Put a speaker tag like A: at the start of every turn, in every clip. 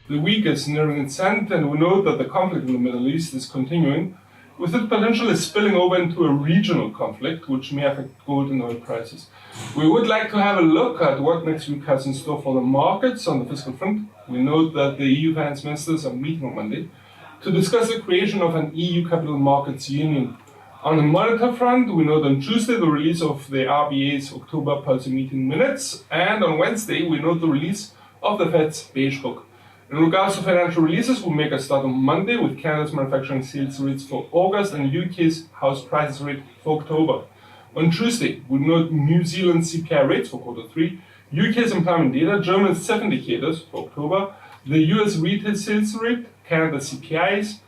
A: The week is nearing its end, and we know that the conflict in the Middle East is continuing, with it potentially spilling over into a regional conflict, which may affect gold and oil prices. We would like to have a look at what next week has in store for the markets on the fiscal front. We note that the EU finance ministers are meeting on Monday to discuss the creation of an EU capital markets union. On the monetary front, we note on Tuesday the release of the RBA's October policy meeting minutes, and on Wednesday we note the release of the Fed's Beige Book. In regards to financial releases, we'll make a start on Monday with Canada's manufacturing sales rates for August and UK's house prices rate for October. On Tuesday, we'll note New Zealand's CPI rates for Q3, UK's employment data, Germany's 7 indicators for October, the US retail sales rate, Canada's CPIs,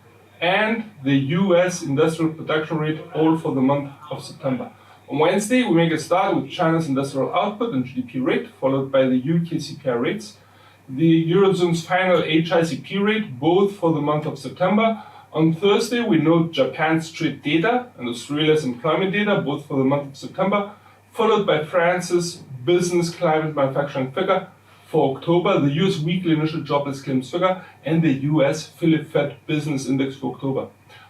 A: and the US industrial production rate, all for the month of September. On Wednesday, we make a start with China's industrial output and GDP rate, followed by the UK CPI rates, the Eurozone's final HICP rate, both for the month of September. On Thursday, we note Japan's trade data and Australia's employment data, both for the month of September, followed by France's business climate manufacturing figure for October, the US weekly initial jobless claims figure, and the US Philip Fed business index for October.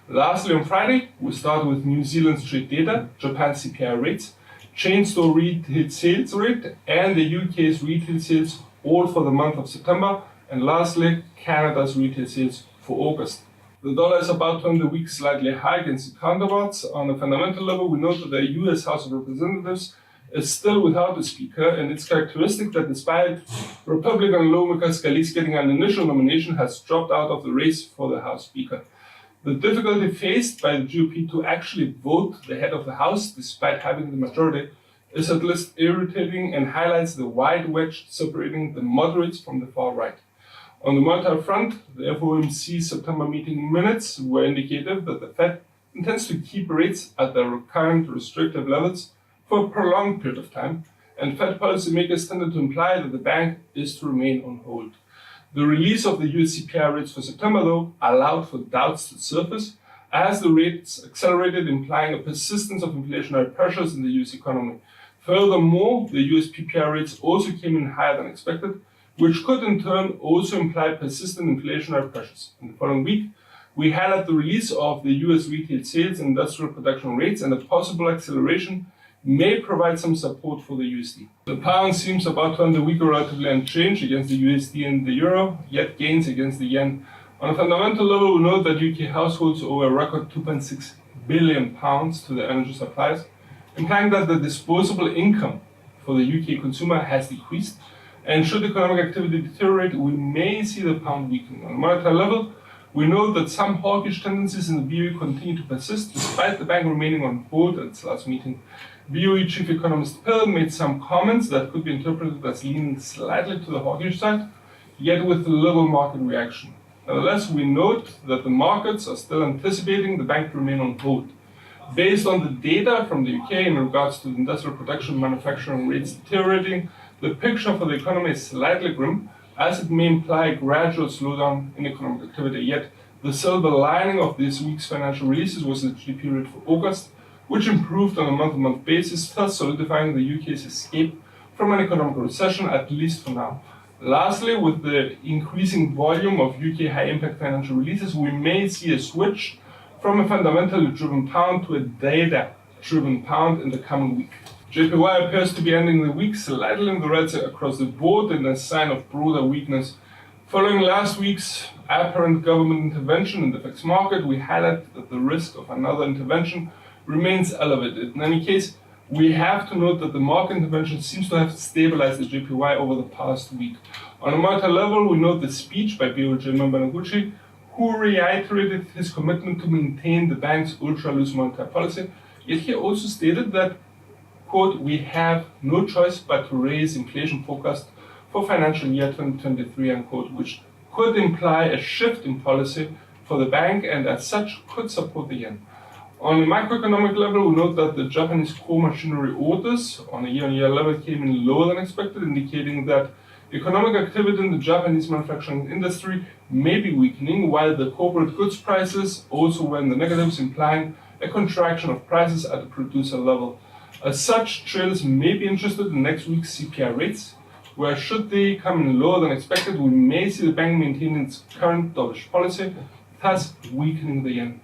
A: Lastly, on Friday, we start with New Zealand's trade data, Japan's CPI rates, chain store retail sales rate, and the UK's retail sales, all for the month of September, and lastly, Canada's retail sales for August. The dollar is about to end the week slightly high against its counterparts. On a fundamental level, we note that the US House of Representatives is still without a speaker, and it's characteristic that despite Republican lawmaker Scalise getting an initial nomination, has dropped out of the race for the House Speaker. The difficulty faced by the GOP to actually vote the head of the House, despite having the majority, is at least irritating and highlights the wide wedge separating the moderates from the far right. On the monetary front, the FOMC September meeting minutes were indicative that the Fed intends to keep rates at their current restrictive levels for a prolonged period of time, and Fed policymakers tended to imply that the bank is to remain on hold. The release of the US CPI rates for September, though, allowed for doubts to surface, as the rates accelerated, implying a persistence of inflationary pressures in the US economy. Furthermore, the US PPI rates also came in higher than expected, which could in turn also imply persistent inflationary pressures. In the following week, we highlight the release of the US retail sales and industrial production rates, and a possible acceleration may provide some support for the USD. The pound seems about to end the week relatively unchanged against the USD and the euro, yet gains against the yen. On a fundamental level, we note that UK households owe a record £2.6 billion to their energy suppliers, implying that the disposable income for the UK consumer has decreased, and should economic activity deteriorate, we may see the pound weakening. On a monetary level, we note that some hawkish tendencies in the BOE continue to persist, despite the bank remaining on hold at its last meeting. BOE Chief Economist Pill made some comments that could be interpreted as leaning slightly to the hawkish side, yet with little market reaction. Nevertheless, we note that the markets are still anticipating the bank to remain on hold. Based on the data from the UK in regards to the industrial production manufacturing rates deteriorating, the picture for the economy is slightly grim, as it may imply a gradual slowdown in economic activity. Yet, the silver lining of this week's financial releases was the GDP rate for August, which improved on a month-to-month basis, thus solidifying the UK's escape from an economic recession, at least for now. Lastly, with the increasing volume of UK high-impact financial releases, we may see a switch from a fundamentally driven pound to a data-driven pound in the coming week. JPY appears to be ending the week slightly in the red across the board, in a sign of broader weakness. Following last week's apparent government intervention in the FX market, we highlight that the risk of another intervention remains elevated. In any case, we have to note that the market intervention seems to have stabilized the JPY over the past week. On a monetary level, we note the speech by BOJ member Noguchi, who reiterated his commitment to maintain the bank's ultra-loose monetary policy, yet he also stated that, quote, "we have no choice but to raise inflation forecast for financial year 2023, unquote, which could imply a shift in policy for the bank and as such could support the yen. On a macroeconomic level, we note that the Japanese core machinery orders on a year-on-year level came in lower than expected, indicating that economic activity in the Japanese manufacturing industry may be weakening, while the corporate goods prices also were in the negatives, implying a contraction of prices at the producer level. As such, traders may be interested in next week's CPI rates, where should they come in lower than expected, we may see the bank maintain its current dovish policy, thus weakening the yen.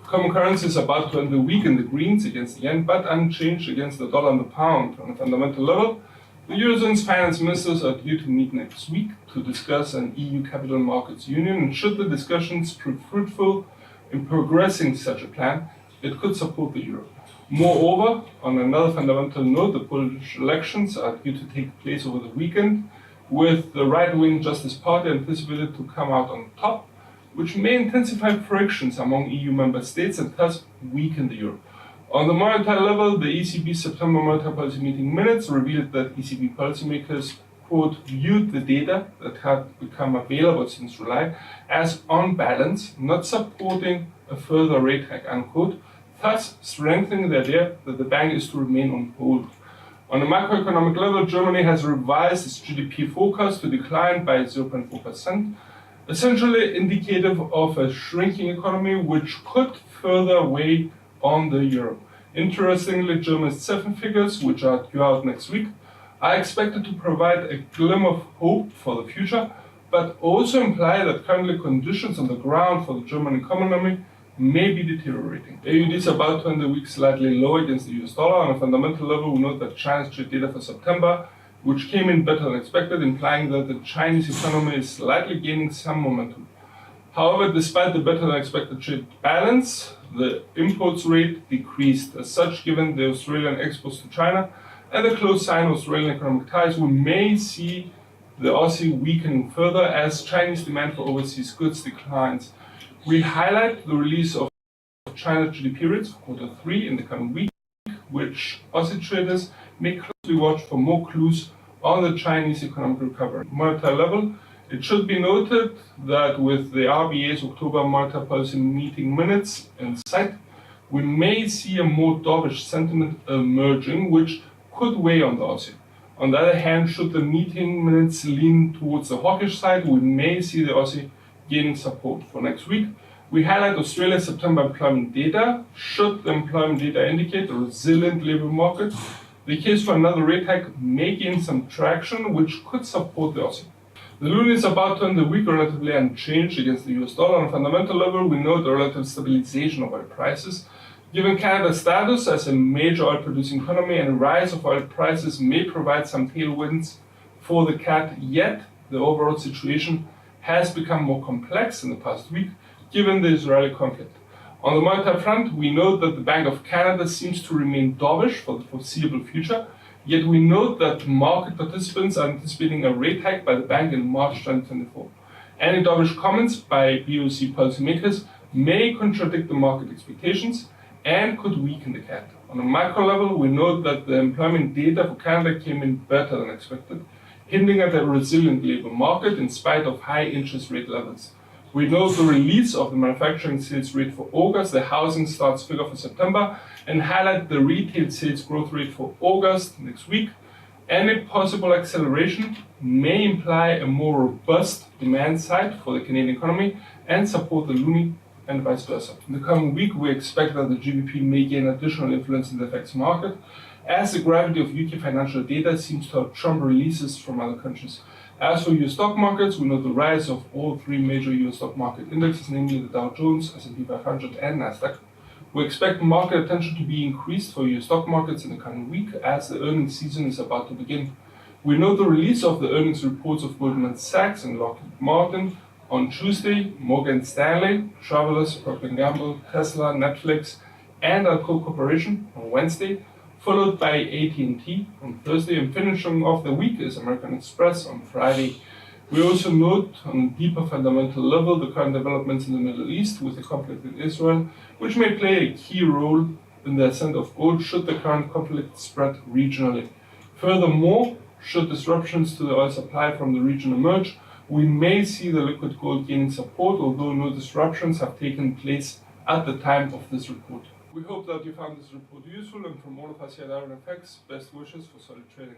A: Common currency is about to enter weak in the greens against the yen, but unchanged against the dollar and the pound. On a fundamental level, the Eurozone's finance ministers are due to meet next week to discuss an EU capital markets union, and should the discussions prove fruitful in progressing such a plan, it could support the euro. Moreover, on another fundamental note, the Polish elections are due to take place over the weekend, with the right-wing Justice Party anticipated to come out on top, which may intensify frictions among EU member states and thus weaken the euro. On the monetary level, the ECB September monetary policy meeting minutes revealed that ECB policymakers, quote, viewed the data that had become available since July as on balance, not supporting a further rate hike, unquote, thus strengthening the idea that the bank is to remain on hold. On a macroeconomic level, Germany has revised its GDP forecast to decline by 0.4%, essentially indicative of a shrinking economy, which could further weigh on the euro. Interestingly, Germany's 7 figures, which are due out next week, are expected to provide a glimmer of hope for the future, but also imply that currently conditions on the ground for the German economy may be deteriorating. AUD is about to end the week slightly lower against the US dollar. On a fundamental level, we note that China's trade data for September, which came in better than expected, implying that the Chinese economy is slightly gaining some momentum. However, despite the better than expected trade balance, the imports rate decreased. As such, given the Australian exports to China and the close sign of Australian economic ties, we may see the Aussie weakening further as Chinese demand for overseas goods declines. We highlight the release of China GDP rates for Q3 in the coming week, which Aussie traders may closely watch for more clues on the Chinese economic recovery. Monetary level, it should be noted that with the RBA's October monetary policy meeting minutes in sight, we may see a more dovish sentiment emerging, which could weigh on the Aussie. On the other hand, should the meeting minutes lean towards the hawkish side, we may see the Aussie gaining support. For next week, we highlight Australia's September employment data. Should the employment data indicate a resilient labour market, the case for another rate hike may gain some traction, which could support the Aussie. The loonie is about to end the week relatively unchanged against the US dollar. On a fundamental level, we note the relative stabilization of oil prices. Given Canada's status as a major oil-producing economy, and a rise of oil prices may provide some tailwinds for the CAD, yet the overall situation has become more complex in the past week, given the Israeli conflict. On the monetary front, we note that the Bank of Canada seems to remain dovish for the foreseeable future, yet we note that market participants are anticipating a rate hike by the bank in March 2024. Any dovish comments by BOC policymakers may contradict the market expectations and could weaken the CAD. On a macro level, we note that the employment data for Canada came in better than expected, hinting at a resilient labour market in spite of high interest rate levels. We note the release of the manufacturing sales rate for August, the housing starts figure for September, and highlight the retail sales growth rate for August next week. Any possible acceleration may imply a more robust demand side for the Canadian economy and support the loonie and vice versa. In the coming week, we expect that the GBP may gain additional influence in the FX market, as the gravity of UK financial data seems to have trumped releases from other countries. As for US stock markets, we note the rise of all 3 major US stock market indexes, namely the Dow Jones, S&P 500, and Nasdaq. We expect market attention to be increased for US stock markets in the coming week, as the earnings season is about to begin. We note the release of the earnings reports of Goldman Sachs and Lockheed Martin on Tuesday, Morgan Stanley, Travelers, Procter & Gamble, Tesla, Netflix, and Alcoa Corporation on Wednesday, followed by AT&T on Thursday, and finishing off the week is American Express on Friday. We also note on a deeper fundamental level the current developments in the Middle East with the conflict in Israel, which may play a key role in the ascent of gold should the current conflict spread regionally. Furthermore, should disruptions to the oil supply from the region emerge, we may see the liquid gold gaining support, although no disruptions have taken place at the time of this report. We hope that you found this report useful, and from all of us here at IronFX, best wishes for solid trading.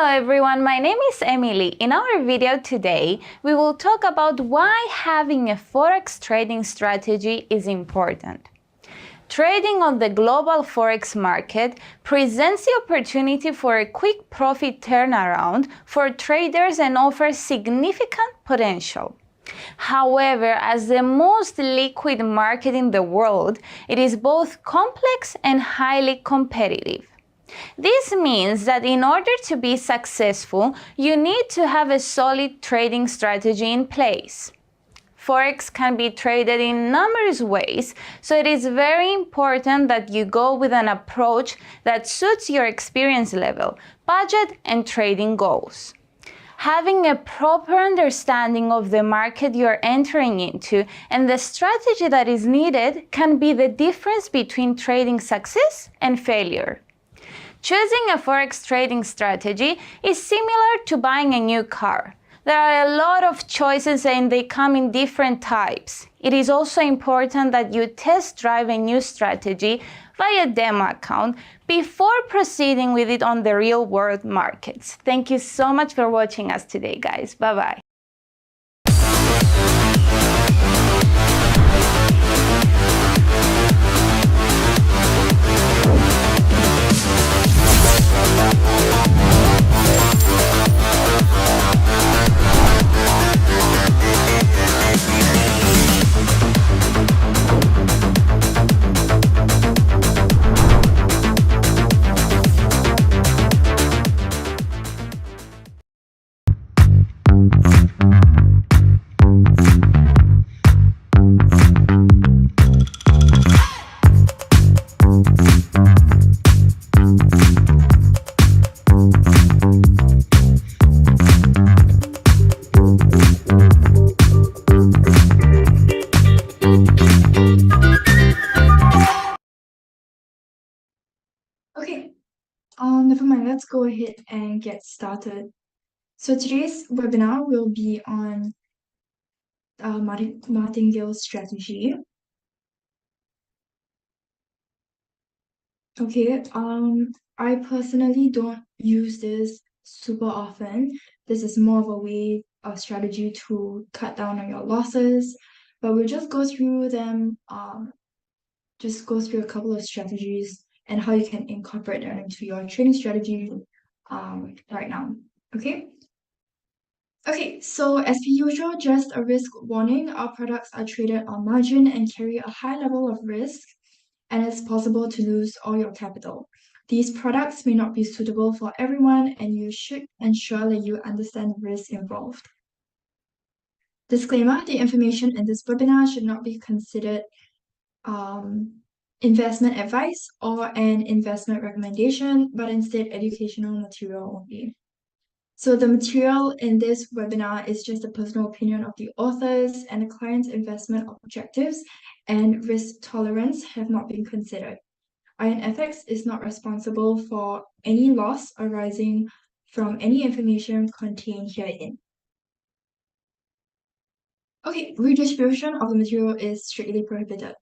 B: Hello everyone, my name is Emily. In our video today, we will talk about why having a forex trading strategy is important. Trading on the global forex market presents the opportunity for a quick profit turnaround for traders and offers significant potential. However, as the most liquid market in the world, it is both complex and highly competitive. This means that in order to be successful, you need to have a solid trading strategy in place. Forex can be traded in numerous ways, so it is very important that you go with an approach that suits your experience level, budget, and trading goals. Having a proper understanding of the market you're entering into and the strategy that is needed can be the difference between trading success and failure. Choosing a forex trading strategy is similar to buying a new car. There are a lot of choices and they come in different types. It is also important that you test drive a new strategy via demo account before proceeding with it on the real world markets. Thank you so much for watching us today, guys. Bye-bye.
C: Okay, never mind, let's go ahead and get started. So today's webinar will be on martingale strategy. Okay, I personally don't use this super often. This is more of a way of strategy to cut down on your losses, but we'll just go through them, just go through a couple of strategies and how you can incorporate them into your trading strategy right now. Okay, so as per usual, just a risk warning. Our products are traded on margin and carry a high level of risk, and it's possible to lose all your capital. These products may not be suitable for everyone, and you should ensure that you understand the risk involved. Disclaimer, the information in this webinar should not be considered investment advice or an investment recommendation, but instead educational material only. So the material in this webinar is just a personal opinion of the authors, and the client's investment objectives and risk tolerance have not been considered. IronFX is not responsible for any loss arising from any information contained herein. Okay, redistribution of the material is strictly prohibited.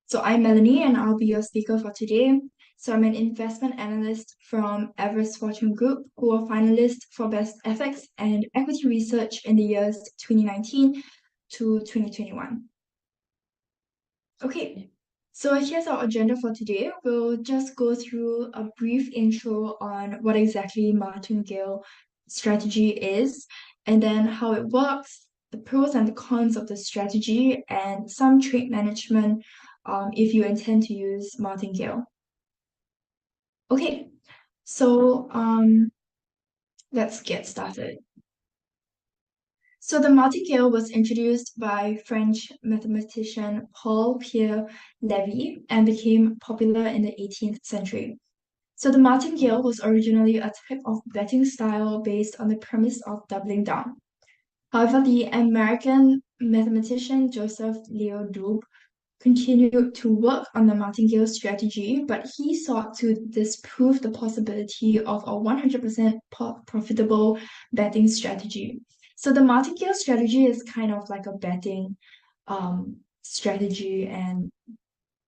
C: So I'm Melanie and I'll be your speaker for today. So I'm an investment analyst from Everest Fortune Group, who are finalists for Best FX and Equity Research in the years 2019 to 2021. Okay, so here's our agenda for today. We'll just go through a brief intro on what exactly martingale strategy is, and then how it works, the pros and the cons of the strategy, and some trade management if you intend to use martingale. Okay, so let's get started. So the martingale was introduced by French mathematician Paul-Pierre Lévy and became popular in the 18th century. So the martingale was originally a type of betting style based on the premise of doubling down. However, the American mathematician Joseph Leo Dube continued to work on the martingale strategy, but he sought to disprove the possibility of a 100% profitable betting strategy. So the martingale strategy is kind of like a betting strategy and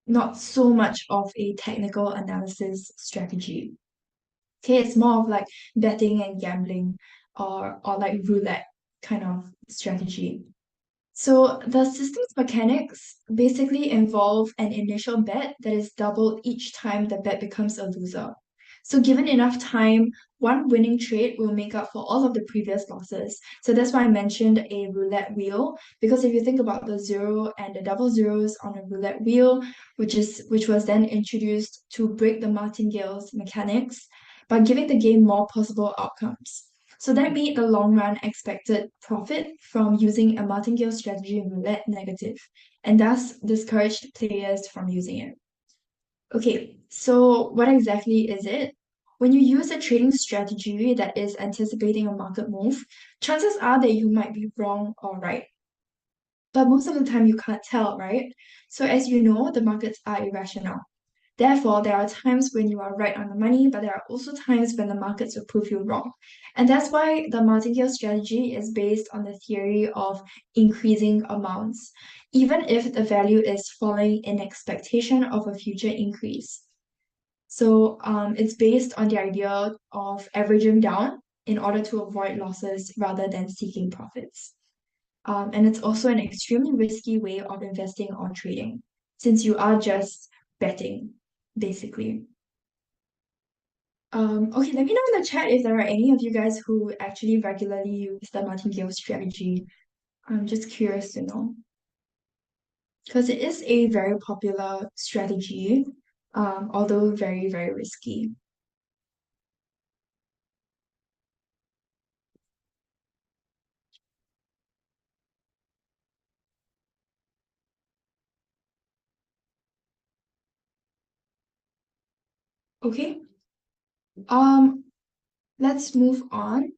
C: not so much of a technical analysis strategy. Okay, it's more of like betting and gambling or like roulette kind of strategy. So the system's mechanics basically involve an initial bet that is doubled each time the bet becomes a loser. So given enough time, one winning trade will make up for all of the previous losses. So that's why I mentioned a roulette wheel, because if you think about the zero and the double zeros on a roulette wheel, which was then introduced to break the martingale's mechanics by giving the game more possible outcomes. So that made the long run expected profit from using a martingale strategy in roulette negative, and thus discouraged players from using it. Okay, so what exactly is it? When you use a trading strategy that is anticipating a market move, chances are that you might be wrong or right. But most of the time you can't tell, right? So as you know, the markets are irrational. Therefore, there are times when you are right on the money, but there are also times when the markets will prove you wrong. And that's why the martingale strategy is based on the theory of increasing amounts, even if the value is falling in expectation of a future increase. So it's based on the idea of averaging down in order to avoid losses rather than seeking profits. And it's also an extremely risky way of investing or trading, since you are just betting, basically. Okay, let me know in the chat if there are any of you guys who actually regularly use the martingale strategy. I'm just curious to know. Because it is a very popular strategy, although very, very risky. Okay, um, let's move on.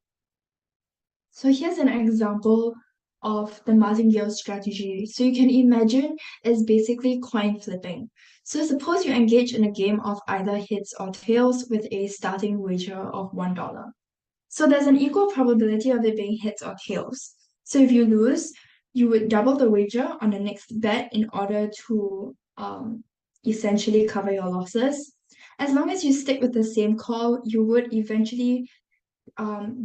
C: So here's an example of the martingale strategy. So you can imagine it's basically coin flipping. So suppose you engage in a game of either heads or tails with a starting wager of $1. So there's an equal probability of it being heads or tails. So if you lose, you would double the wager on the next bet in order to essentially cover your losses. As long as you stick with the same call, you would eventually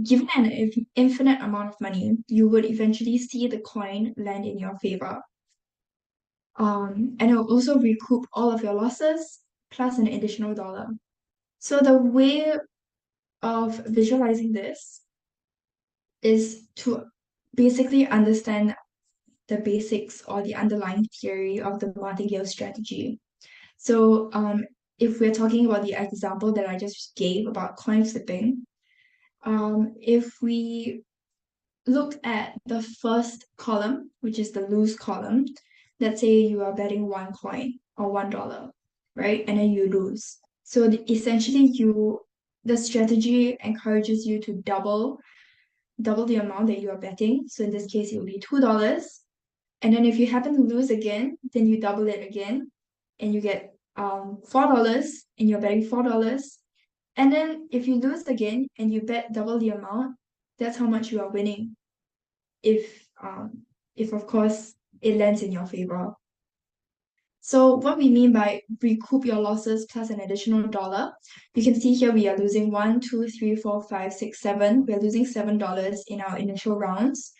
C: given an infinite amount of money, you would eventually see the coin land in your favor. And it will also recoup all of your losses plus an additional dollar. So the way of visualizing this is to basically understand the basics or the underlying theory of the martingale strategy. So if we're talking about the example that I just gave about coin flipping, if we look at the first column, which is the lose column, let's say you are betting one coin or $1, right? And then you lose. So essentially the strategy encourages you to double the amount that you are betting. So in this case, it will be $2. And then if you happen to lose again, then you double it again and you get $4 and you're betting $4. And then if you lose again and you bet double the amount, that's how much you are winning if of course it lands in your favor. So what we mean by recoup your losses plus an additional dollar, you can see here we are losing 1, 2, 3, 4, 5, 6, 7. We're losing $7 in our initial rounds.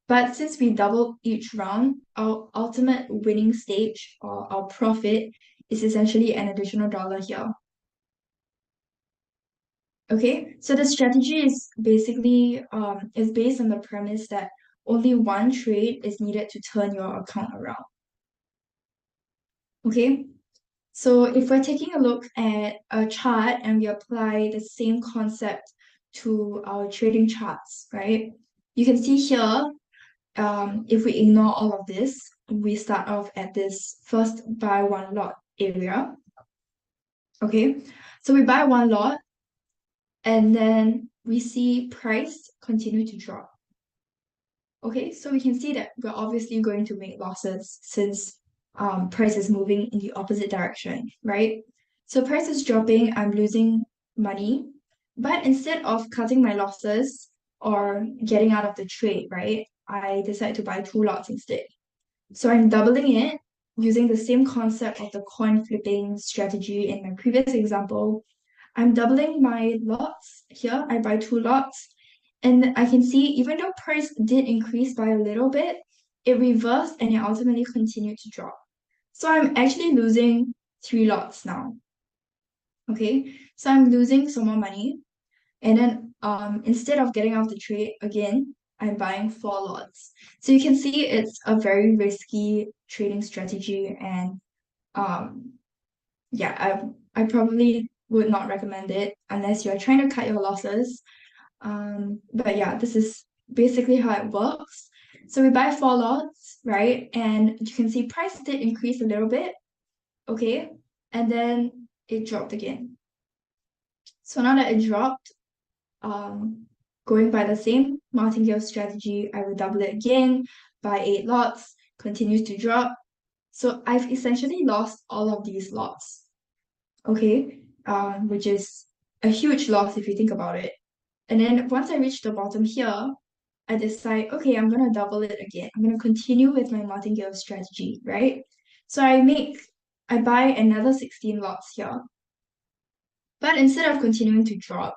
C: But since we doubled each round, our ultimate winning stage or our profit is essentially an additional dollar here. Okay, so the strategy is basically is based on the premise that only one trade is needed to turn your account around. Okay, so if we're taking a look at a chart and we apply the same concept to our trading charts, right? You can see here, if we ignore all of this, we start off at this first buy one lot area. Okay, so we buy one lot and then we see price continue to drop. Okay, so we can see that we're obviously going to make losses since price is moving in the opposite direction, right? So price is dropping, I'm losing money, but instead of cutting my losses or getting out of the trade, right, I decide to buy two lots instead. So I'm doubling it using the same concept of the coin flipping strategy in my previous example. I'm doubling my lots here. I buy 2 lots. And I can see even though price did increase by a little bit, it reversed and it ultimately continued to drop. So I'm actually losing 3 lots now. Okay, so I'm losing some more money. And then instead of getting out of the trade again, I'm buying 4 lots. So you can see it's a very risky trading strategy, and um yeah, I probably would not recommend it unless you're trying to cut your losses. But yeah, this is basically how it works. So we buy 4 lots, right? And you can see price did increase a little bit, okay? And then it dropped again. So now that it dropped, going by the same martingale strategy, I will double it again, buy 8 lots, continues to drop. So I've essentially lost all of these lots, okay? Which is a huge loss if you think about it. And then once I reach the bottom here, I decide, okay, I'm gonna double it again. I'm gonna continue with my martingale strategy, right? So I buy another 16 lots here. But instead of continuing to drop,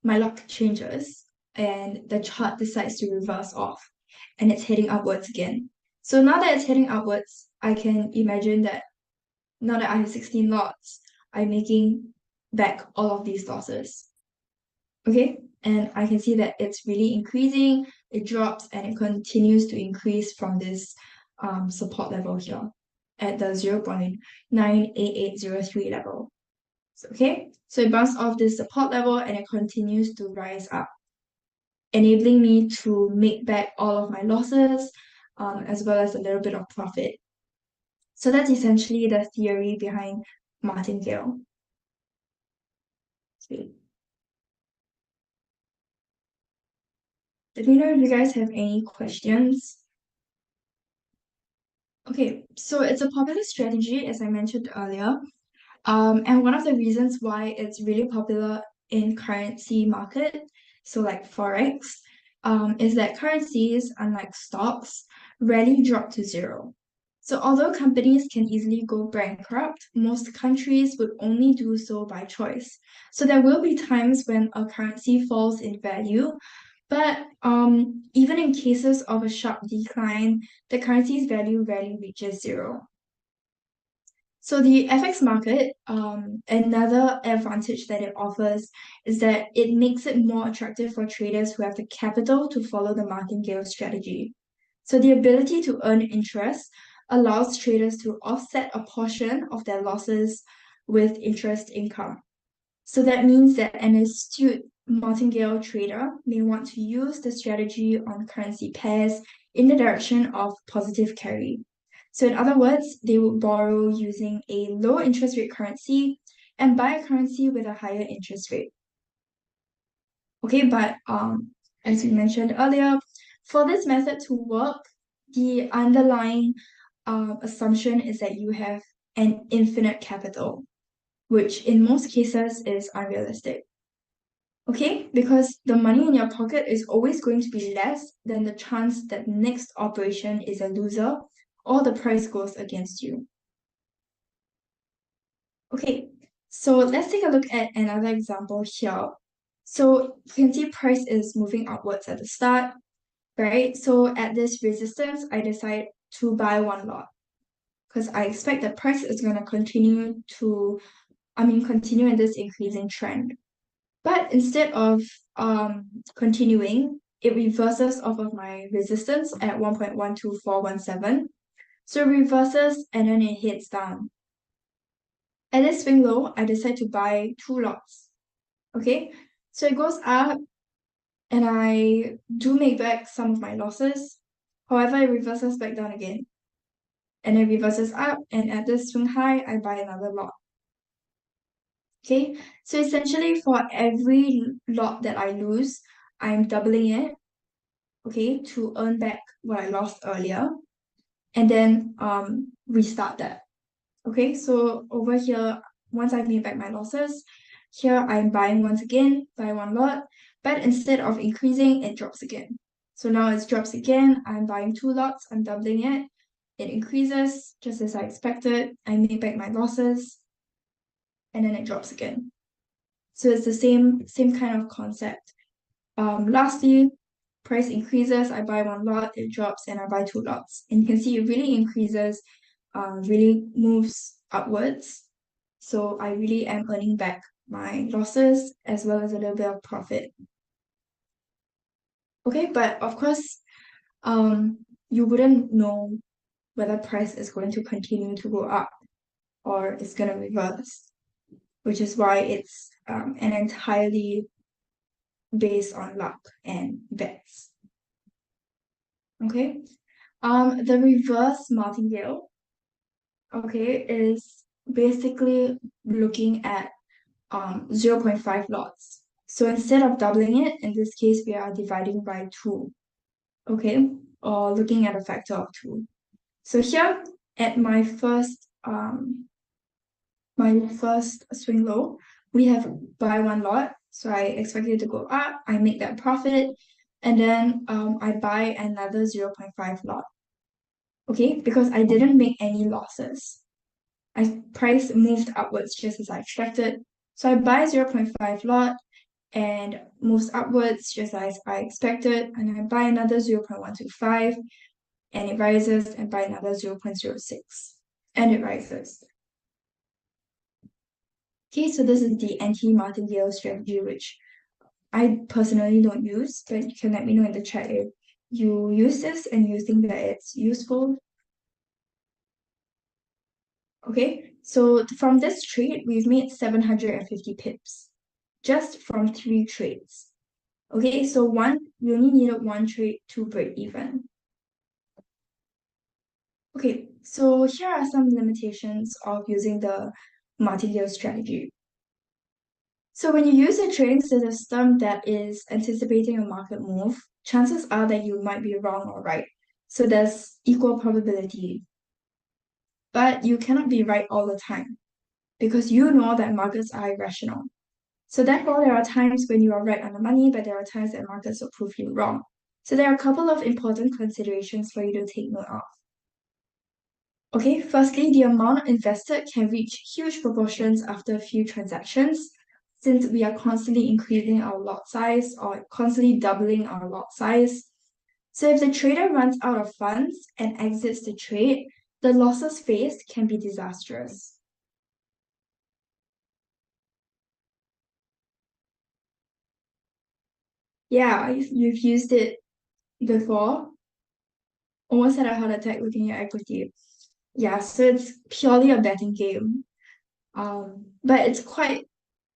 C: my luck changes and the chart decides to reverse off and it's heading upwards again. So now that it's heading upwards, I can imagine that now that I have 16 lots, I'm making back all of these losses. Okay, and I can see that it's really increasing, it drops and it continues to increase from this support level here at the 0.98803 level. Okay, so it bounced off this support level and it continues to rise up, enabling me to make back all of my losses as well as a little bit of profit. So that's essentially the theory behind martingale. Okay. Let me know if you guys have any questions. Okay, so it's a popular strategy, as I mentioned earlier. And one of the reasons why it's really popular in currency market, so like Forex, is that currencies, unlike stocks, rarely drop to zero. So although companies can easily go bankrupt, most countries would only do so by choice. So there will be times when a currency falls in value, but even in cases of a sharp decline, the currency's value rarely reaches zero. So the FX market, another advantage that it offers is that it makes it more attractive for traders who have the capital to follow the martingale strategy. So the ability to earn interest allows traders to offset a portion of their losses with interest income. So that means that an astute martingale trader may want to use the strategy on currency pairs in the direction of positive carry. So in other words, they would borrow using a low interest rate currency and buy a currency with a higher interest rate. Okay, but as we mentioned earlier, for this method to work, the underlying assumption is that you have an infinite capital, which in most cases is unrealistic. Okay, because the money in your pocket is always going to be less than the chance that the next operation is a loser or the price goes against you. Okay, so let's take a look at another example here. So you can see price is moving upwards at the start, right? So at this resistance, I decide to buy 1 lot because I expect that price is going to continue in this increasing trend. But instead of continuing, it reverses off of my resistance at 1.12417. So it reverses and then it hits down. At this swing low, I decide to buy 2 lots. Okay, so it goes up and I do make back some of my losses. However, it reverses back down again. And it reverses up, and at this swing high, I buy another lot. Okay, so essentially for every lot that I lose, I'm doubling it, okay, to earn back what I lost earlier, and then restart that. Okay, so over here, once I've made back my losses, here I'm buying once again, buy 1 lot, but instead of increasing, it drops again. So now it drops again, I'm buying 2 lots, I'm doubling it, it increases just as I expected, I make back my losses, and then it drops again. So it's the same kind of concept. Lastly, price increases, I buy one lot, it drops, and I buy two lots. And you can see it really increases, really moves upwards. So I really am earning back my losses as well as a little bit of profit. Okay, but of course, you wouldn't know whether price is going to continue to go up or it's going to reverse, which is why it's an entirely based on luck and bets. Okay, the reverse martingale, okay, is basically looking at 0.5 lots. So instead of doubling it, in this case, we are dividing by 2, okay, or looking at a factor of 2. So here at my first swing low, we have buy one lot. So I expect it to go up, I make that profit, and then I buy another 0.5 lot. Okay, because I didn't make any losses. Price moved upwards just as I expected. So I buy 0.5 lot and moves upwards just as I expected, and I buy another 0.125 and it rises, and buy another 0.06 and it rises. Okay, so this is the anti-martingale strategy, which I personally don't use, but you can let me know in the chat if you use this and you think that it's useful. Okay, so from this trade, we've made 750 pips just from 3 trades. Okay, so we only needed 1 trade to break even. Okay, so here are some limitations of using the martingale strategy. So when you use a trading system that is anticipating a market move, chances are that you might be wrong or right. So there's equal probability. But you cannot be right all the time because you know that markets are irrational. So therefore, there are times when you are right on the money, but there are times that markets will prove you wrong. So there are a couple of important considerations for you to take note of. Okay, firstly, the amount invested can reach huge proportions after a few transactions, since we are constantly increasing our lot size or constantly doubling our lot size. So if the trader runs out of funds and exits the trade, the losses faced can be disastrous. Yeah, you've used it before. Almost had a heart attack looking at equity. Yeah, so it's purely a betting game. But it's quite,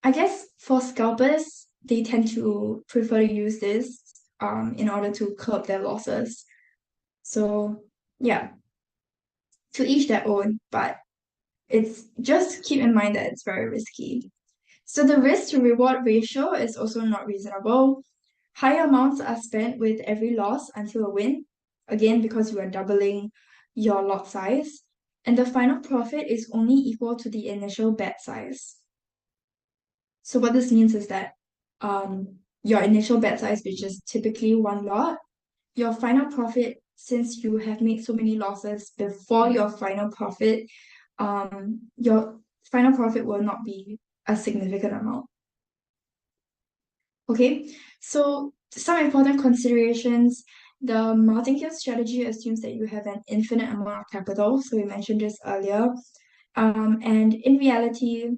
C: I guess for scalpers, they tend to prefer to use this in order to curb their losses. So yeah, to each their own, but it's just keep in mind that it's very risky. So the risk to reward ratio is also not reasonable. Higher amounts are spent with every loss until a win, again because you are doubling your lot size, and the final profit is only equal to the initial bet size. So what this means is that your initial bet size, which is typically one lot, your final profit, since you have made so many losses before your final profit, your final profit will not be a significant amount. Okay, so some important considerations. The martingale strategy assumes that you have an infinite amount of capital. So we mentioned this earlier. And in reality,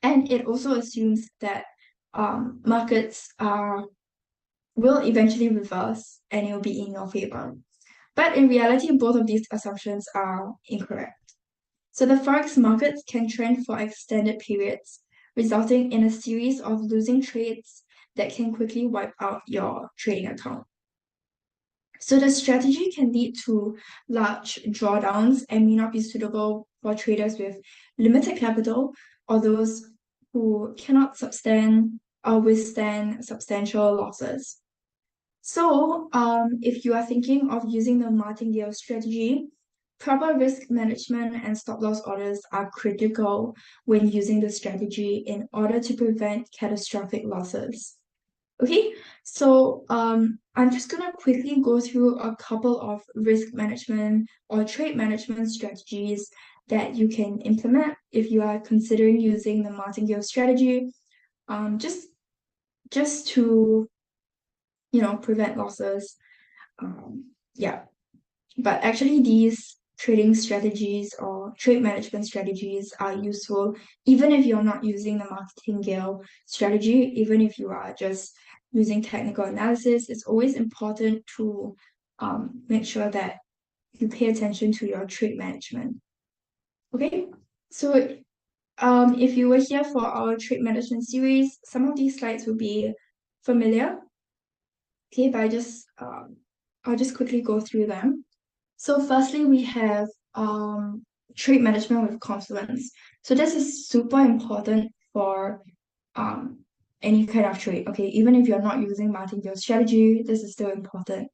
C: and it also assumes that markets will eventually reverse and it will be in your favor. But in reality, both of these assumptions are incorrect. So the forex markets can trend for extended periods, resulting in a series of losing trades that can quickly wipe out your trading account. So the strategy can lead to large drawdowns and may not be suitable for traders with limited capital or those who cannot withstand substantial losses. So if you are thinking of using the martingale strategy, proper risk management and stop loss orders are critical when using the strategy in order to prevent catastrophic losses. Okay, so I'm just gonna quickly go through a couple of risk management or trade management strategies that you can implement if you are considering using the martingale strategy. just to prevent losses. Yeah, but actually these trading strategies or trade management strategies are useful even if you're not using the martingale strategy. Even if you are just using technical analysis, it's always important to make sure that you pay attention to your trade management. Okay, so if you were here for our trade management series, some of these slides will be familiar. Okay, but I'll just quickly go through them. So firstly, we have trade management with confluence. So this is super important for um, any kind of trade. Okay, even if you're not using martingale strategy, this is still important.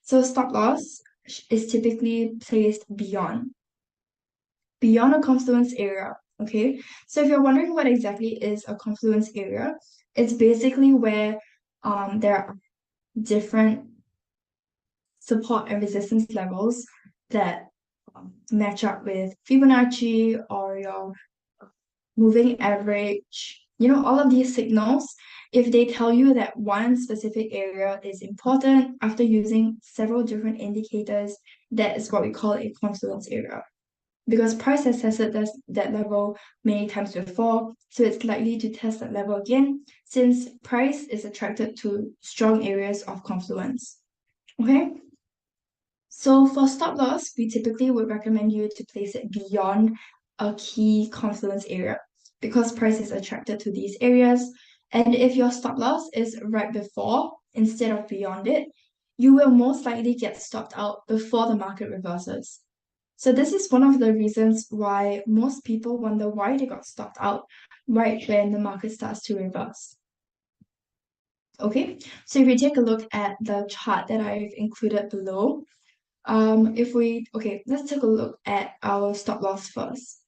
C: So stop loss is typically placed beyond a confluence area. Okay, so if you're wondering what exactly is a confluence area, it's basically where there are different support and resistance levels that match up with Fibonacci or your moving average. All of these signals, if they tell you that one specific area is important after using several different indicators, that is what we call a confluence area. Because price has tested that level many times before, so it's likely to test that level again since price is attracted to strong areas of confluence. Okay? So for stop loss, we typically would recommend you to place it beyond a key confluence area because price is attracted to these areas. And if your stop loss is right before instead of beyond it, you will most likely get stopped out before the market reverses. So this is one of the reasons why most people wonder why they got stopped out right when the market starts to reverse. Okay, so if we take a look at the chart that I've included below, let's take a look at our stop loss first.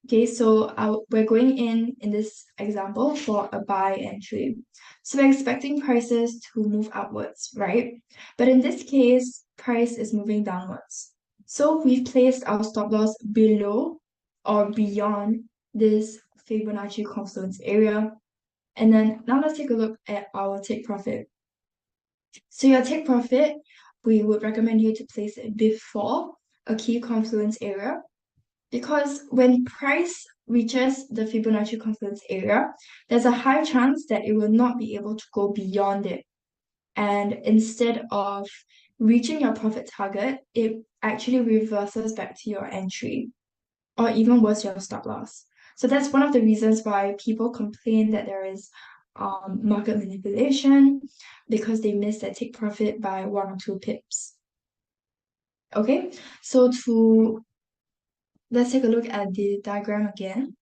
C: Okay, so we're going in this example for a buy entry. So we're expecting prices to move upwards, right? But in this case, price is moving downwards. So we've placed our stop loss below or beyond this Fibonacci confluence area. And then now let's take a look at our take profit. So your take profit, we would recommend you to place it before a key confluence area because when price reaches the Fibonacci confluence area, there's a high chance that it will not be able to go beyond it. And instead of reaching your profit target, it actually reverses back to your entry, or even worse, your stop loss. So that's one of the reasons why people complain that there is market manipulation because they miss that take profit by 1 or 2 pips. Okay, so let's take a look at the diagram again.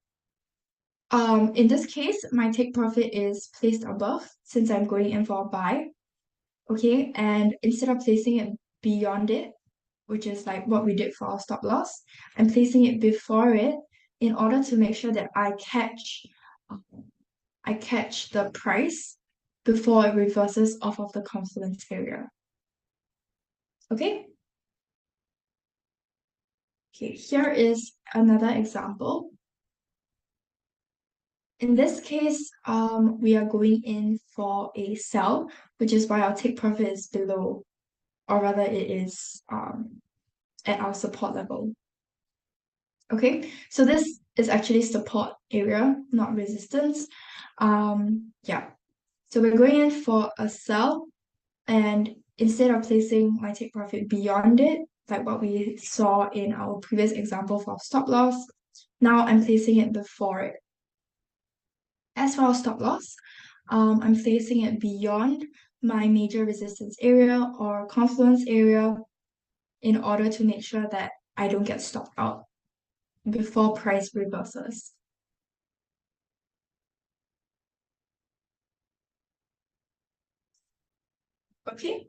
C: In this case, my take profit is placed above since I'm going in for a buy. Okay, and instead of placing it beyond it, which is like what we did for our stop loss, I'm placing it before it in order to make sure that I catch the price before it reverses off of the confluence area. Okay? Okay, here is another example. In this case, we are going in for a sell, which is why our take profit is below, or rather it is at our support level. Okay, so this is actually support area, not resistance. Yeah, so we're going in for a sell, and instead of placing my take profit beyond it, like what we saw in our previous example for stop loss, now I'm placing it before it. As for our stop loss, I'm placing it beyond my major resistance area or confluence area in order to make sure that I don't get stopped out before price reverses. Okay.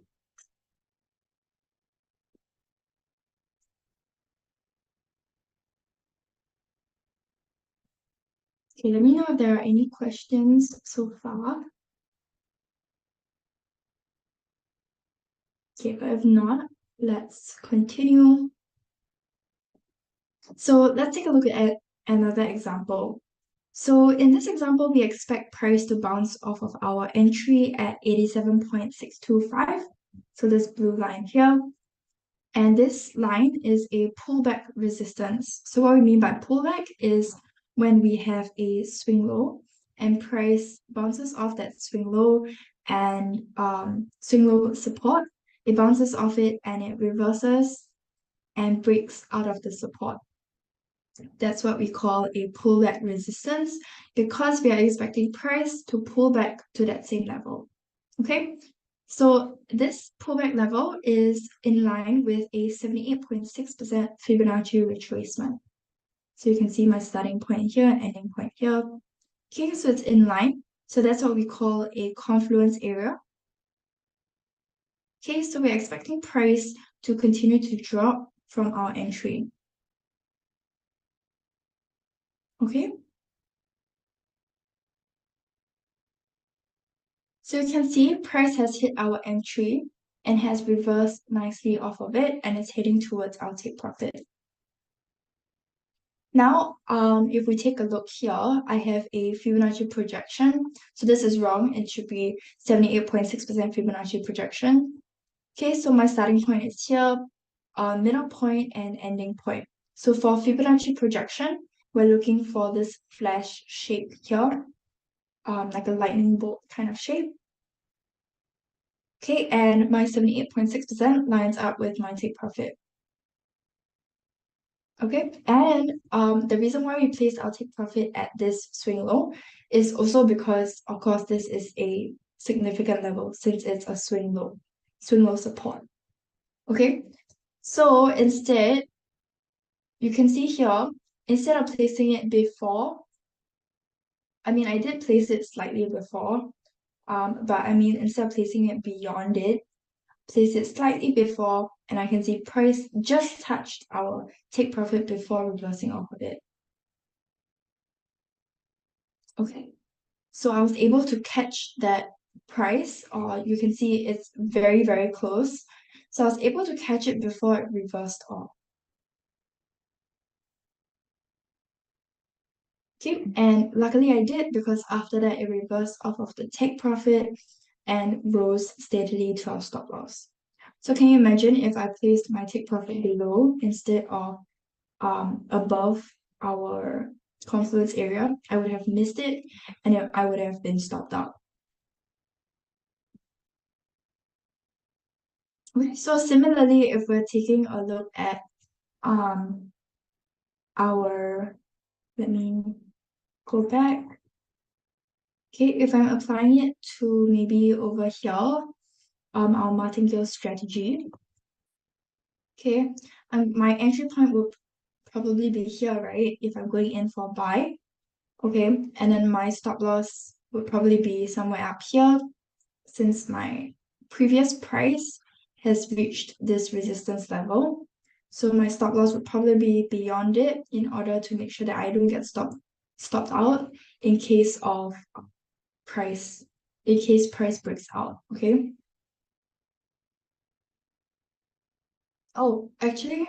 C: Okay, let me know if there are any questions so far. Okay, but if not, let's continue. So let's take a look at another example. So in this example, we expect price to bounce off of our entry at 87.625. So this blue line here. And this line is a pullback resistance. So what we mean by pullback is when we have a swing low and price bounces off that swing low and swing low support, it bounces off it and it reverses and breaks out of the support. That's what we call a pullback resistance because we are expecting price to pull back to that same level. Okay, so this pullback level is in line with a 78.6% Fibonacci retracement. So you can see my starting point here and ending point here. Okay, so it's in line. So that's what we call a confluence area. Okay, so we're expecting price to continue to drop from our entry. Okay. So you can see price has hit our entry and has reversed nicely off of it and is heading towards our take profit. Now, if we take a look here, I have a Fibonacci projection. So this is wrong. It should be 78.6% Fibonacci projection. Okay, so my starting point is here, middle point and ending point. So for Fibonacci projection, we're looking for this flash shape here, like a lightning bolt kind of shape. Okay, and my 78.6% lines up with my take profit. Okay, and the reason why we placed our take profit at this swing low is also because, of course, this is a significant level since it's a swing low support. Okay, so instead, you can see here, instead of placing it before, I did place it slightly before, but instead of placing it beyond it, place it slightly before, and I can see price just touched our take profit before reversing off of it. Okay, so I was able to catch that price, or you can see it's very, very close. So I was able to catch it before it reversed off. Okay, and luckily I did because after that it reversed off of the take profit and rose steadily to our stop loss. So can you imagine if I placed my take profit below instead of above our confluence area, I would have missed it and I would have been stopped out. Okay, so similarly, if we're taking a look at let me go back. Okay, if I'm applying it to maybe over here, our martingale strategy. Okay, my entry point will probably be here, right? If I'm going in for buy. Okay, and then my stop loss would probably be somewhere up here since my previous price has reached this resistance level. So my stop loss would probably be beyond it in order to make sure that I don't get stopped out in case of price breaks out. Okay. Oh, actually,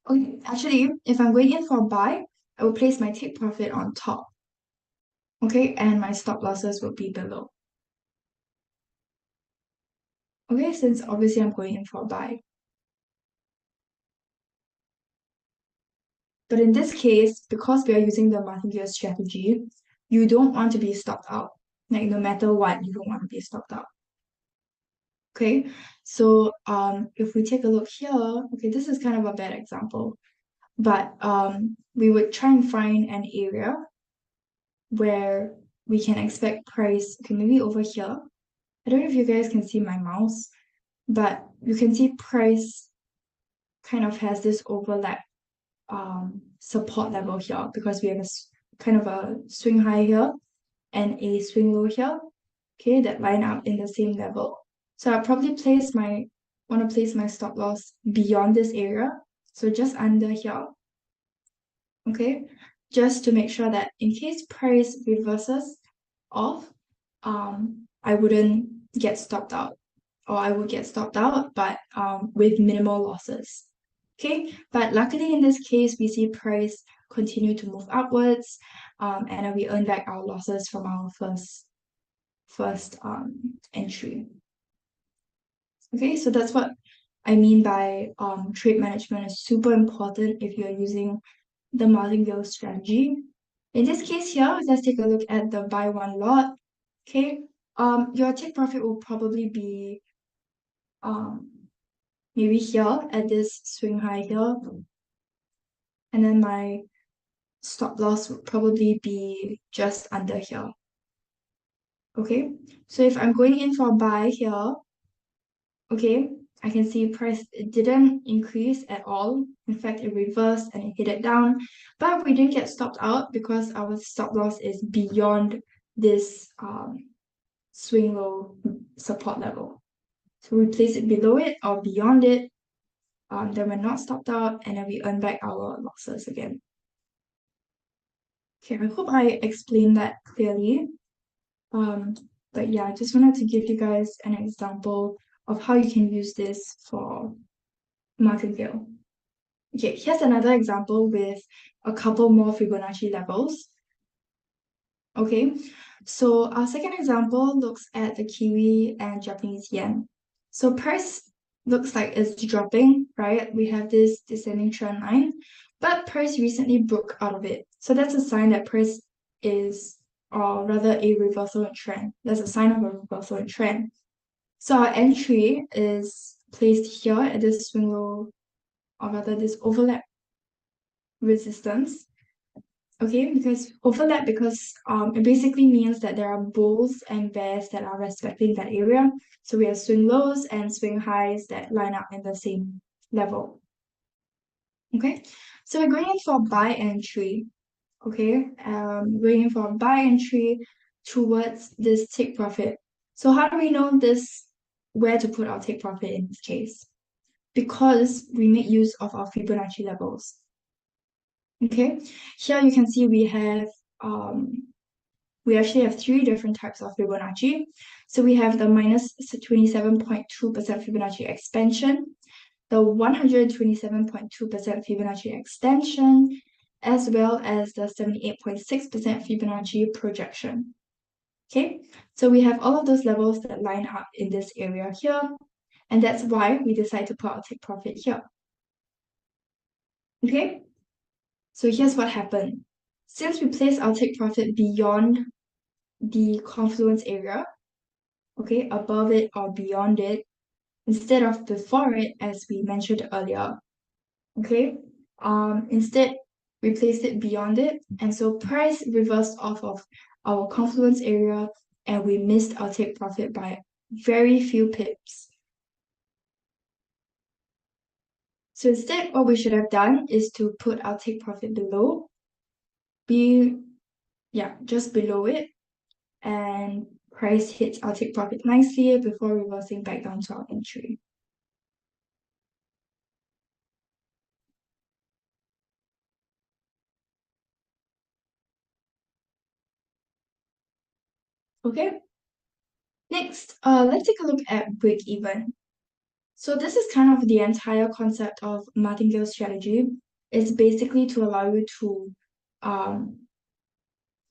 C: if I'm going in for a buy, I will place my take profit on top. Okay, and my stop losses will be below. Okay, since obviously I'm going in for a buy. But in this case, because we are using the martingale strategy, you don't want to be stopped out. Like no matter what, you don't want to be stopped out. Okay, so if we take a look here, okay, this is kind of a bad example, but we would try and find an area where we can expect price, okay, maybe over here. I don't know if you guys can see my mouse, but you can see price kind of has this overlap support level here because we have a kind of a swing high here and a swing low here, okay, that line up in the same level. So I'll probably want to place my stop loss beyond this area, so just under here, okay, just to make sure that in case price reverses off, I wouldn't get stopped out, or I would get stopped out, but with minimal losses. Okay, but luckily in this case, we see price continue to move upwards, and then we earn back our losses from our first entry. Okay, so that's what I mean by trade management is super important if you're using the martingale strategy. In this case here, let's take a look at the buy one lot. Okay, your take profit will probably be maybe here at this swing high here, and then my stop loss would probably be just under here. Okay, so if I'm going in for a buy here, okay, I can see price didn't increase at all. In fact, it reversed and it hit it down, but we didn't get stopped out because our stop loss is beyond this swing low support level. So we place it below it or beyond it, then we're not stopped out, and then we earn back our losses again. Okay, I hope I explained that clearly. But yeah, I just wanted to give you guys an example of how you can use this for martingale. Okay, here's another example with a couple more Fibonacci levels. Okay, so our second example looks at the Kiwi and Japanese yen. So price looks like it's dropping, right? We have this descending trend line, but price recently broke out of it. So that's a sign that price is, or rather a reversal in trend. That's a sign of a reversal in trend. So our entry is placed here at this swing low, or rather this overlap resistance. Okay, because overlap, because it basically means that there are bulls and bears that are respecting that area. So we have swing lows and swing highs that line up in the same level. Okay, so we're going in for buy entry. Okay, going in for a buy entry towards this take profit. So how do we know this, where to put our take profit in this case? Because we make use of our Fibonacci levels. Okay, here you can see we actually have three different types of Fibonacci. So we have the minus 27.2% Fibonacci expansion, the 127.2% Fibonacci extension, as well as the 78.6% Fibonacci projection. Okay, so we have all of those levels that line up in this area here, and that's why we decide to put our take profit here. Okay, so here's what happened. Since we place our take profit beyond the confluence area, okay, above it or beyond it, instead of before it, as we mentioned earlier, okay, instead we placed it beyond it, and so price reversed off of our confluence area, and we missed our take profit by very few pips. So instead, what we should have done is to put our take profit below, just below it, and price hits our take profit nicely before reversing back down to our entry. Okay. Next, let's take a look at break even. So this is kind of the entire concept of martingale strategy. It's basically to allow you to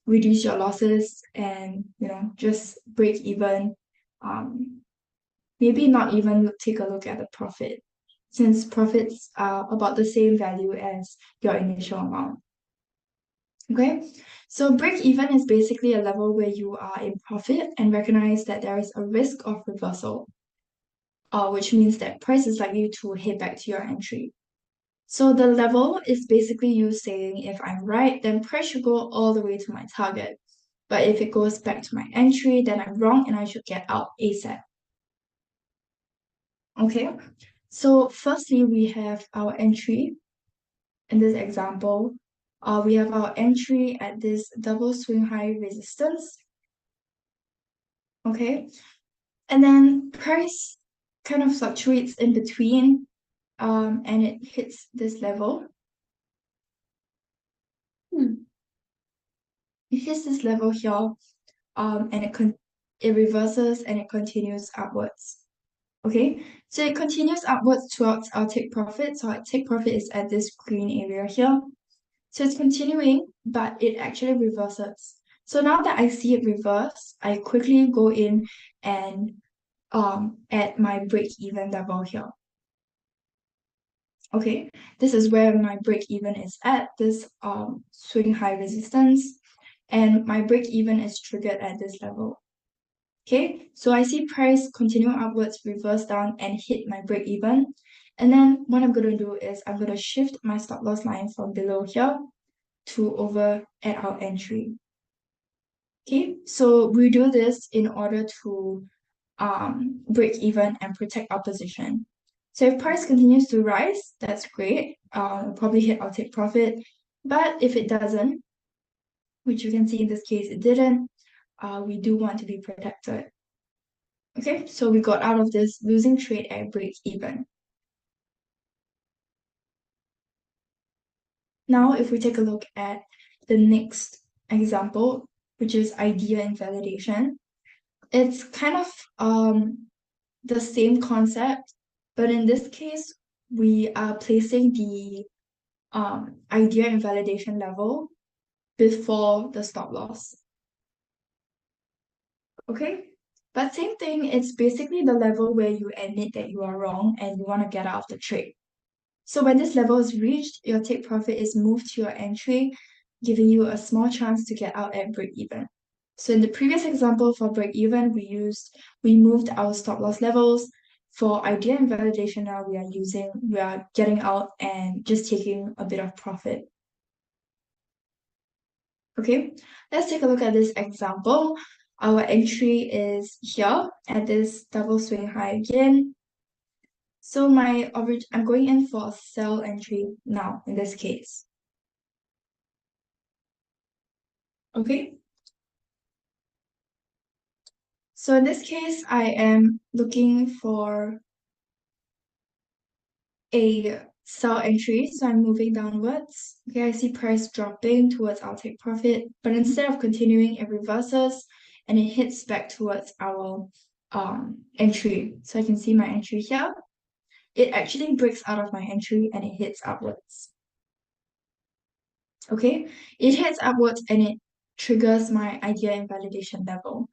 C: reduce your losses and just break even. Maybe not even take a look at the profit, since profits are about the same value as your initial amount. Okay, so break even is basically a level where you are in profit and recognize that there is a risk of reversal, which means that price is likely to hit back to your entry. So the level is basically you saying, if I'm right, then price should go all the way to my target. But if it goes back to my entry, then I'm wrong and I should get out ASAP. Okay, so firstly, we have our entry. In this example, we have our entry at this double swing high resistance. Okay, and then price kind of fluctuates in between, and it hits this level. It hits this level here, and it reverses and it continues upwards. Okay, so it continues upwards towards our take profit. So our take profit is at this green area here. So it's continuing, but it actually reverses. So now that I see it reverse, I quickly go in and at my break-even level here. Okay, this is where my break-even is at, this swing high resistance, and my break-even is triggered at this level. Okay, so I see price continue upwards, reverse down, and hit my break-even. And then what I'm going to do is I'm going to shift my stop loss line from below here to over at our entry. Okay, so we do this in order to break even and protect our position. So if price continues to rise, that's great. We'll probably hit our take profit. But if it doesn't, which you can see in this case it didn't, we do want to be protected. Okay, so we got out of this losing trade at break even. Now, if we take a look at the next example, which is idea invalidation, it's kind of the same concept, but in this case, we are placing the idea invalidation level before the stop loss. Okay, but same thing, it's basically the level where you admit that you are wrong and you want to get out of the trade. So when this level is reached, your take profit is moved to your entry, giving you a small chance to get out at break even. So in the previous example for break even, we moved our stop loss levels. For idea invalidation now we are getting out and just taking a bit of profit. Okay, let's take a look at this example. Our entry is here at this double swing high again. So I'm going in for a sell entry now in this case. Okay. So in this case, I am looking for a sell entry. So I'm moving downwards. Okay, I see price dropping towards our take profit, but instead of continuing, it reverses and it hits back towards our entry. So I can see my entry here. It actually breaks out of my entry and it hits upwards. Okay, it hits upwards and it triggers my idea invalidation level.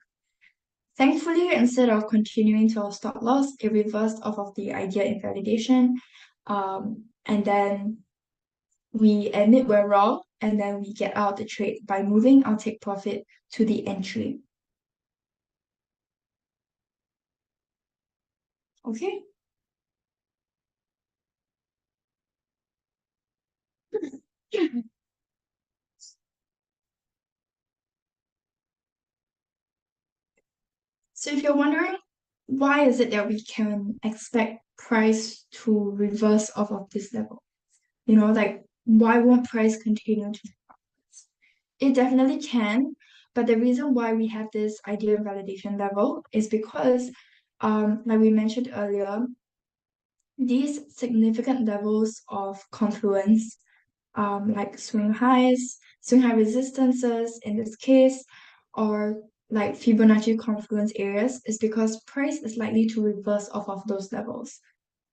C: Thankfully, instead of continuing to our stop loss, it reversed off of the idea invalidation. And then we admit we're wrong, and then we get out the trade by moving our take profit to the entry. Okay. So if you're wondering, why is it that we can expect price to reverse off of this level? You know, like why won't price continue to rise? It definitely can, but the reason why we have this idea validation level is because, like we mentioned earlier, these significant levels of confluence, like swing highs, swing high resistances in this case, or like Fibonacci confluence areas, is because price is likely to reverse off of those levels.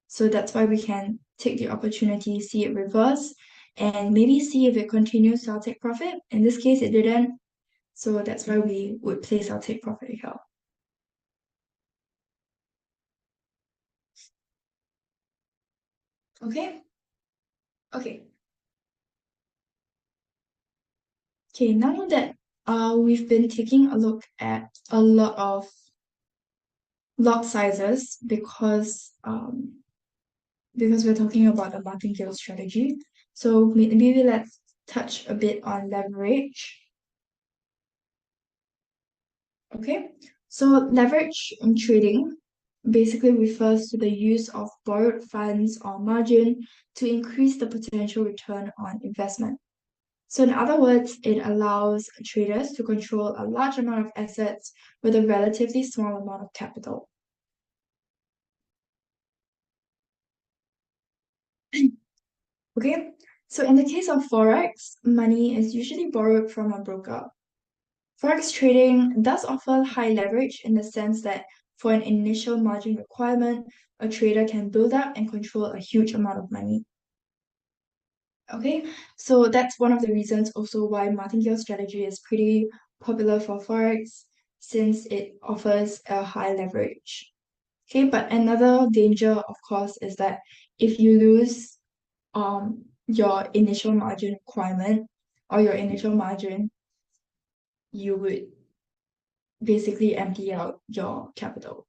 C: So that's why we can take the opportunity, see it reverse, and maybe see if it continues to our take profit. In this case, it didn't. So that's why we would place our take profit here. Okay? Okay. Okay, now that we've been taking a look at a lot of lot sizes because we're talking about the martingale strategy. So maybe let's touch a bit on leverage. Okay, so leverage in trading basically refers to the use of borrowed funds or margin to increase the potential return on investment. So in other words, it allows traders to control a large amount of assets with a relatively small amount of capital. Okay, so in the case of Forex, money is usually borrowed from a broker. Forex trading does offer high leverage in the sense that for an initial margin requirement, a trader can build up and control a huge amount of money. Okay, so that's one of the reasons also why martingale strategy is pretty popular for Forex, since it offers a high leverage. Okay, but another danger, of course, is that if you lose your initial margin requirement or your initial margin, you would basically empty out your capital.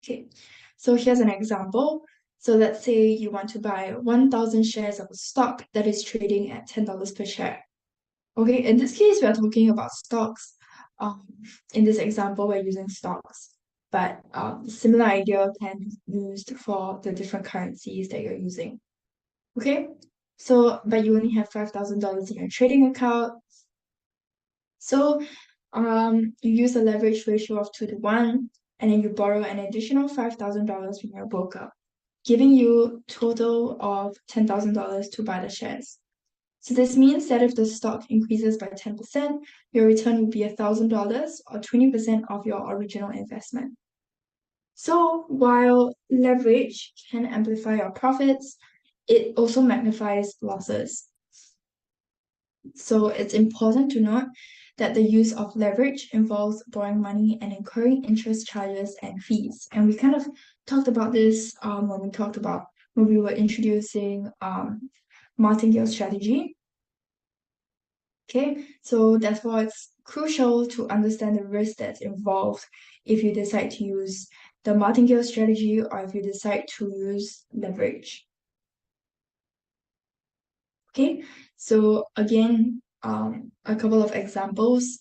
C: Okay, so here's an example. So let's say you want to buy 1,000 shares of a stock that is trading at $10 per share. Okay, in this case, we're talking about stocks. In this example, we're using stocks, but similar idea can be used for the different currencies that you're using. Okay, so but you only have $5,000 in your trading account. So you use a leverage ratio of 2 to 1, and then you borrow an additional $5,000 from your broker, giving you total of $10,000 to buy the shares. So this means that if the stock increases by 10%, your return will be $1,000 or 20% of your original investment. So while leverage can amplify your profits, it also magnifies losses. So it's important to note that the use of leverage involves borrowing money and incurring interest charges and fees. And we kind of talked about this when we were introducing martingale strategy. Okay, so that's why it's crucial to understand the risk that's involved if you decide to use the martingale strategy or if you decide to use leverage. Okay, so again, a couple of examples.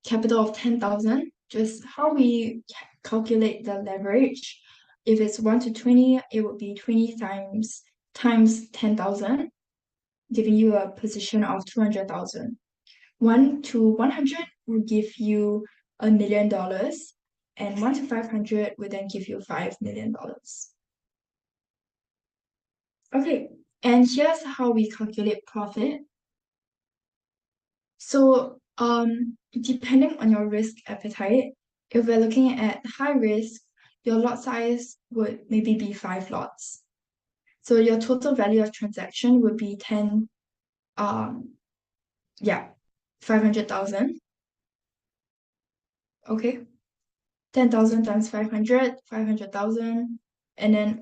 C: Capital of 10,000, just how we calculate the leverage. If it's 1 to 20, it would be 20 times 10,000, giving you a position of 200,000. 1 to 100 will give you $1 million, and 1 to 500 would then give you $5 million. Okay, and here's how we calculate profit. So, depending on your risk appetite, if we're looking at high risk, your lot size would maybe be 5 lots. So your total value of transaction would be 500,000. Okay, 10,000 times 500, 500,000, and then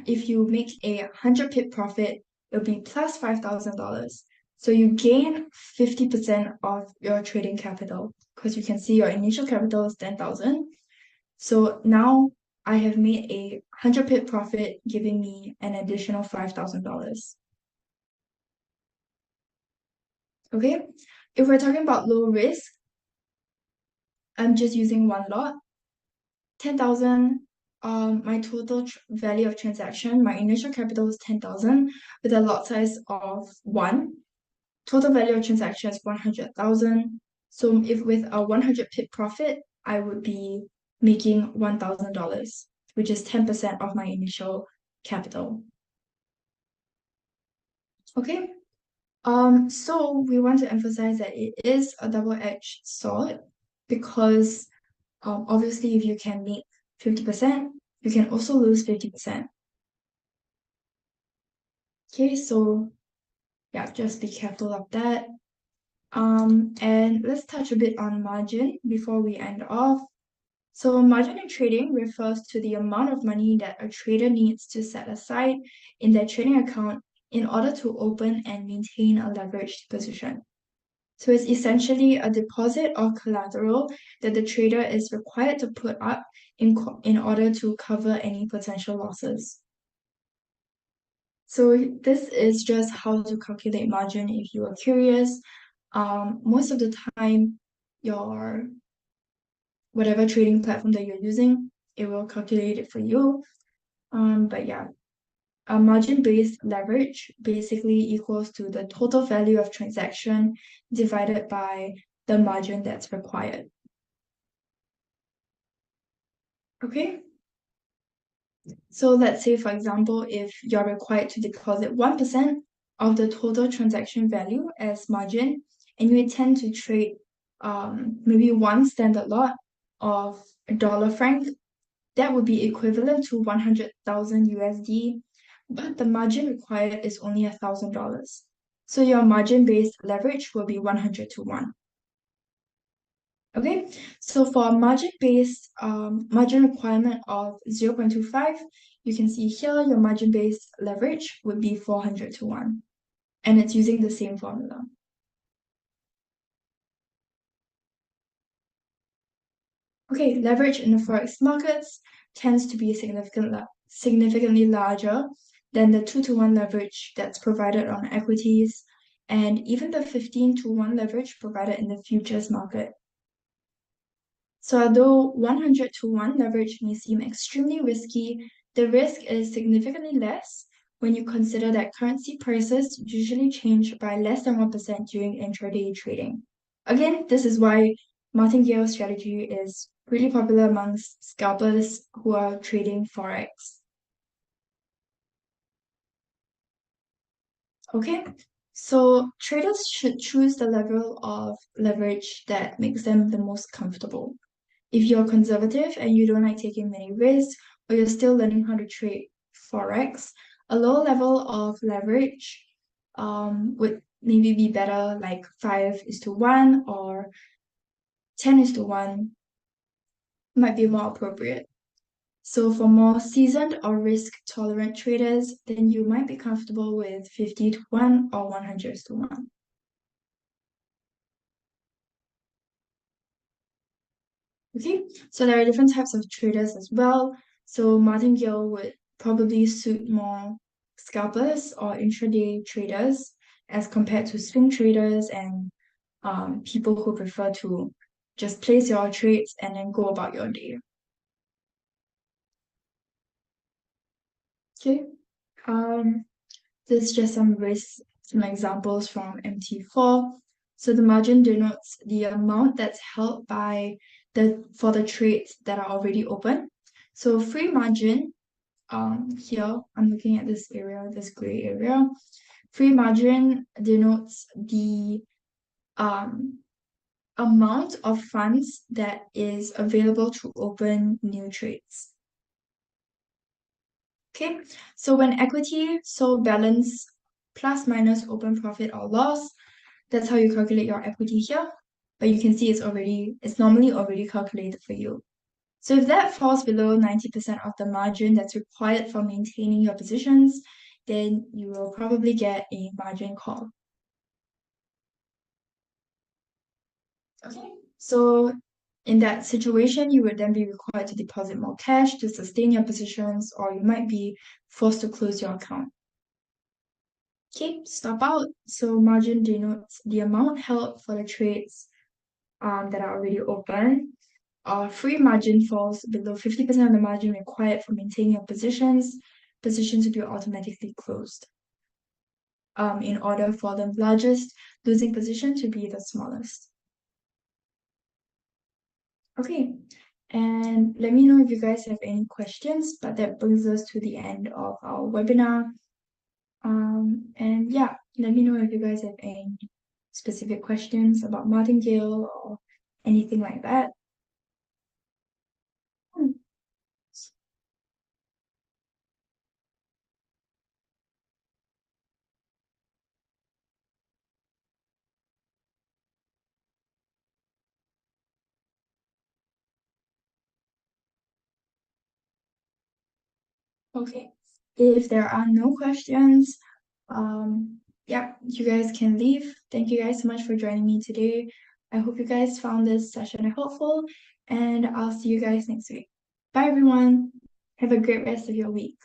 C: if you make a 100 pip profit, it'll be plus $5,000. So you gain 50% of your trading capital, because you can see your initial capital is 10,000. So now I have made a 100 pip profit, giving me an additional $5,000. Okay, if we're talking about low risk, I'm just using one lot. 10,000, my total value of transaction, my initial capital is 10,000 with a lot size of 1. Total value of transaction is 100,000. So if with a 100 pip profit, I would be making $1,000, which is 10% of my initial capital. Okay. So we want to emphasize that it is a double-edged sword, because obviously if you can make 50%, you can also lose 50%. Okay, so yeah, just be careful of that. And let's touch a bit on margin before we end off. So margin in trading refers to the amount of money that a trader needs to set aside in their trading account in order to open and maintain a leveraged position. So it's essentially a deposit or collateral that the trader is required to put up in order to cover any potential losses. So this is just how to calculate margin if you are curious. Most of the time, your whatever trading platform that you're using, it will calculate it for you. But yeah, a margin-based leverage basically equals to the total value of transaction divided by the margin that's required. Okay? So let's say, for example, if you're required to deposit 1% of the total transaction value as margin, and you intend to trade maybe one standard lot of $1 franc, that would be equivalent to 100,000 USD, but the margin required is only $1,000. So your margin-based leverage will be 100 to 1. Okay, so for margin-based margin requirement of 0.25, you can see here your margin-based leverage would be 400 to 1, and it's using the same formula. Okay, leverage in the forex markets tends to be significantly larger than the 2 to 1 leverage that's provided on equities, and even the 15 to 1 leverage provided in the futures market. So although 100 to 1 leverage may seem extremely risky, the risk is significantly less when you consider that currency prices usually change by less than 1% during intraday trading. Again, this is why martingale strategy is really popular amongst scalpers who are trading forex. Okay, so traders should choose the level of leverage that makes them the most comfortable. If you're conservative and you don't like taking many risks, or you're still learning how to trade forex, a low level of leverage would maybe be better, like 5:1 or 10:1 might be more appropriate. So for more seasoned or risk-tolerant traders, then you might be comfortable with 50 to 1 or 100 to 1. Okay, so there are different types of traders as well. So martingale would probably suit more scalpers or intraday traders as compared to swing traders and people who prefer to just place your trades and then go about your day. Okay, this is just some examples from MT4. So the margin denotes the amount that's held by for the trades that are already open. So free margin, here I'm looking at this area, this gray area. Free margin denotes the amount of funds that is available to open new trades. Okay, so when equity sold balance plus minus open profit or loss, that's how you calculate your equity here. But you can see it's normally already calculated for you. So if that falls below 90% of the margin that's required for maintaining your positions, then you will probably get a margin call. Okay, so in that situation, you would then be required to deposit more cash to sustain your positions, or you might be forced to close your account. Okay, stop out. So margin denotes the amount held for the trades that are already open. Free margin falls below 50% of the margin required for maintaining your positions. Positions will be automatically closed in order for the largest losing position to be the smallest. Okay, and let me know if you guys have any questions, but that brings us to the end of our webinar. And yeah, let me know if you guys have any specific questions about martingale or anything like that. Okay, if there are no questions, yeah, you guys can leave. Thank you guys so much for joining me today. I hope you guys found this session helpful, and I'll see you guys next week. Bye, everyone. Have a great rest of your week.